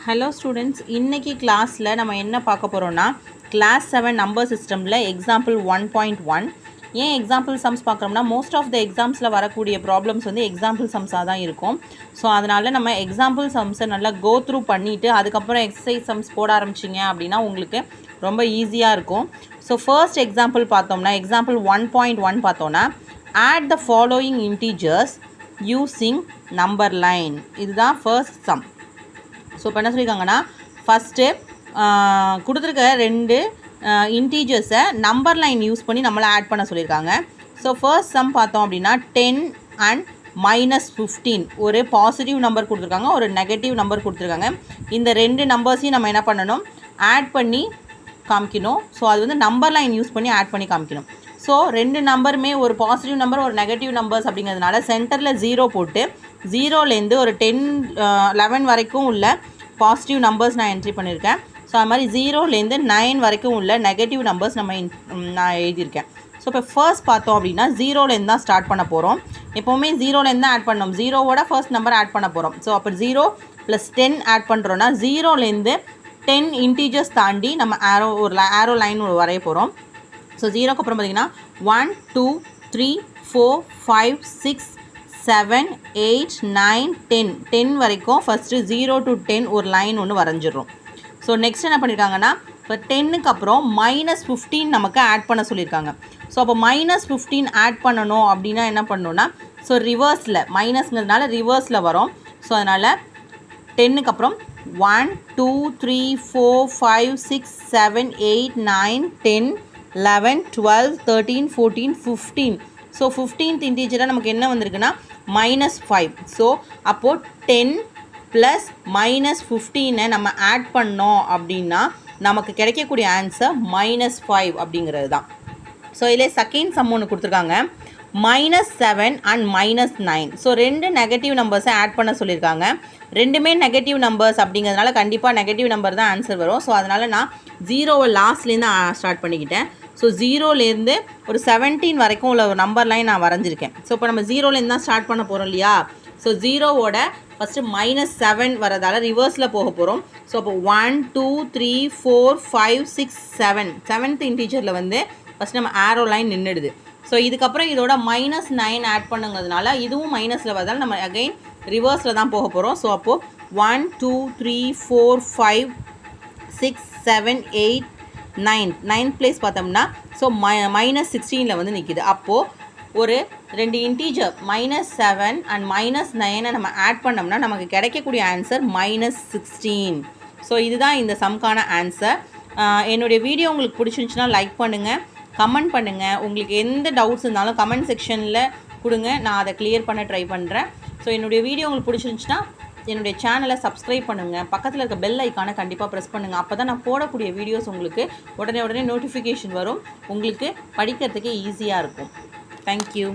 Hello students, இன்றைக்கி கிளாஸில் நம்ம என்ன பார்க்க போகிறோன்னா கிளாஸ் 7 நம்பர் சிஸ்டமில் எக்ஸாம்பிள் 1.1. ஏன் எக்ஸாம்பிள் சம்ஸ் பார்க்குறோம்னா மோஸ்ட் ஆஃப் த எக்ஸாம்ஸில் வரக்கூடிய ப்ராப்ளம்ஸ் வந்து எக்ஸாம்பிள் சம்ஸாக தான் இருக்கும். ஸோ அதனால் நம்ம எக்ஸாம்பிள் சம்ஸை நல்லா கோ த்ரூ பண்ணிவிட்டு அதுக்கப்புறம் எக்ஸசைஸ் சம்ஸ் போட ஆரம்பிச்சிங்க அப்படின்னா உங்களுக்கு ரொம்ப ஈஸியாக இருக்கும். ஸோ ஃபர்ஸ்ட் எக்ஸாம்பிள் பார்த்தோம்னா எக்ஸாம்பிள் 1.1 பார்த்தோன்னா add the following integers using number line. இதுதான் ஃபர்ஸ்ட் சம். ஸோ இப்போ என்ன சொல்லியிருக்காங்கன்னா ஃபஸ்ட்டு கொடுத்துருக்க ரெண்டு இன்டீஜர்ஸை நம்பர் லைன் யூஸ் பண்ணி நம்மளை ஆட் பண்ண சொல்லியிருக்காங்க. ஸோ ஃபர்ஸ்ட் சம் பார்த்தோம் அப்படின்னா 10 and -15 ஒரு பாசிட்டிவ் நம்பர் கொடுத்துருக்காங்க, ஒரு நெகட்டிவ் நம்பர் கொடுத்துருக்காங்க. இந்த ரெண்டு நம்பர்ஸையும் நம்ம என்ன பண்ணணும், ஆட் பண்ணி காமிக்கணும். ஸோ அது வந்து நம்பர் லைன் யூஸ் பண்ணி ஆட் பண்ணி காமிக்கணும். ஸோ ரெண்டு நம்பருமே ஒரு பாசிட்டிவ் நம்பர் ஒரு நெகட்டிவ் நம்பர்ஸ் அப்படிங்கிறதுனால சென்டரில் 0 போட்டு 0லேருந்து ஒரு 10 11 வரைக்கும் உள்ள பாசிட்டிவ் நம்பர்ஸ் நான் என்ட்ரி பண்ணியிருக்கேன். ஸோ அது மாதிரி 0லேருந்து 9 வரைக்கும் உள்ள நெகட்டிவ் நம்பர்ஸ் நான் எழுதியிருக்கேன். ஸோ இப்போ ஃபர்ஸ்ட் பார்த்தோம் அப்படின்னா 0லேருந்து தான் ஸ்டார்ட் பண்ண போகிறோம். எப்போவுமே 0லேருந்து தான் ஆட் பண்ணோம். 0வோட ஃபர்ஸ்ட் நம்பர் ஆட் பண்ண போகிறோம். ஸோ அப்போ 0 + 10 ஆட் பண்ணுறோன்னா 0லேருந்து 10 இன்டீஜர்ஸ் தாண்டி நம்ம ஆரோ லைன் வரைய போகிறோம். ஸோ 0க்கு அப்புறம் பார்த்திங்கன்னா 1 2 3 4 5 6 7 8 9 10 10 வரைக்கும் ஃபஸ்ட்டு 0 to 10 ஒரு லைன் ஒன்று வரைஞ்சிடுறோம். ஸோ நெக்ஸ்ட் என்ன பண்ணியிருக்காங்கன்னா இப்போ 10க்கு அப்புறம் -15 நமக்கு ஆட் பண்ண சொல்லியிருக்காங்க. ஸோ அப்போ -15 ஆட் பண்ணணும் அப்படின்னா என்ன பண்ணணுன்னா ஸோ ரிவர்ஸில் மைனஸ்ங்கிறதுனால ரிவர்ஸில் வரும். ஸோ அதனால் 10க்கு அப்புறம் 1 2 3 4 5 6 7 8 9 10 11 12 13 14 15. ஸோ 15th இன்டீஜராக நமக்கு என்ன வந்திருக்குன்னா -5. ஸோ அப்போது 10 + -15 நம்ம ஆட் பண்ணோம் அப்படின்னா நமக்கு கிடைக்கக்கூடிய ஆன்சர் -5 அப்படிங்கிறது தான். ஸோ இதில் செகண்ட் சம் ஒன்று கொடுத்துருக்காங்க, -7 and -9. ஸோ ரெண்டு நெகட்டிவ் நம்பர்ஸை ஆட் பண்ண சொல்லியிருக்காங்க. ரெண்டுமே நெகட்டிவ் நம்பர்ஸ் அப்படிங்கிறதுனால கண்டிப்பாக நெகட்டிவ் நம்பர் தான் ஆன்சர் வரும். ஸோ அதனால் நான் 0வை லாஸ்ட்லேருந்து ஸ்டார்ட் பண்ணிக்கிட்டேன். ஸோ 0லேருந்து ஒரு 17 வரைக்கும் உள்ள ஒரு நம்பர் லைன் நான் வரைஞ்சிருக்கேன். ஸோ இப்போ நம்ம 0லேருந்து தான் ஸ்டார்ட் பண்ண போகிறோம் இல்லையா. ஸோ 0வோட ஃபஸ்ட்டு -7 வரதால் ரிவர்ஸில் போக போகிறோம். ஸோ அப்போ 1 2 3 4 5 6 7 7th இன்டீஜரில் வந்து ஃபஸ்ட்டு நம்ம ஆரோ லைன் நின்றுடுது. ஸோ இதுக்கப்புறம் இதோட -9 ஆட் பண்ணுங்கிறதுனால இதுவும் மைனஸில் வரதால் நம்ம அகைன் ரிவர்ஸில் தான் போக போகிறோம். ஸோ அப்போது 1 2 3 4 5 6 7 8 9 பிளேஸ் பார்த்தோம்னா ஸோ -16 வந்து நிற்கிது. அப்போது ஒரு ரெண்டு இன்டீஜர் -7 and -9 நம்ம ஆட் பண்ணோம்னா நமக்கு கிடைக்கக்கூடிய ஆன்சர் -16. ஸோ இதுதான் இந்த சம்க்கான ஆன்சர். என்னுடைய வீடியோ உங்களுக்கு பிடிச்சிருந்துச்சுன்னா லைக் பண்ணுங்கள், கமெண்ட் பண்ணுங்கள். உங்களுக்கு எந்த டவுட்ஸ் இருந்தாலும் கமெண்ட் செக்ஷனில் கொடுங்க, நான் அதை கிளியர் பண்ண ட்ரை பண்ணுறேன். ஸோ என்னுடைய வீடியோ உங்களுக்கு பிடிச்சிருந்துச்சுன்னா என்னுடைய சேனலை சப்ஸ்கிரைப் பண்ணுங்கள், பக்கத்தில் இருக்க பெல் ஐக்கானை கண்டிப்பாக ப்ரெஸ் பண்ணுங்கள். அப்போ தான் நான் போடக்கூடிய வீடியோஸ் உங்களுக்கு உடனே நோட்டிஃபிகேஷன் வரும், உங்களுக்கு படிக்கிறதுக்கு ஈஸியாக இருக்கும். தேங்க்யூ.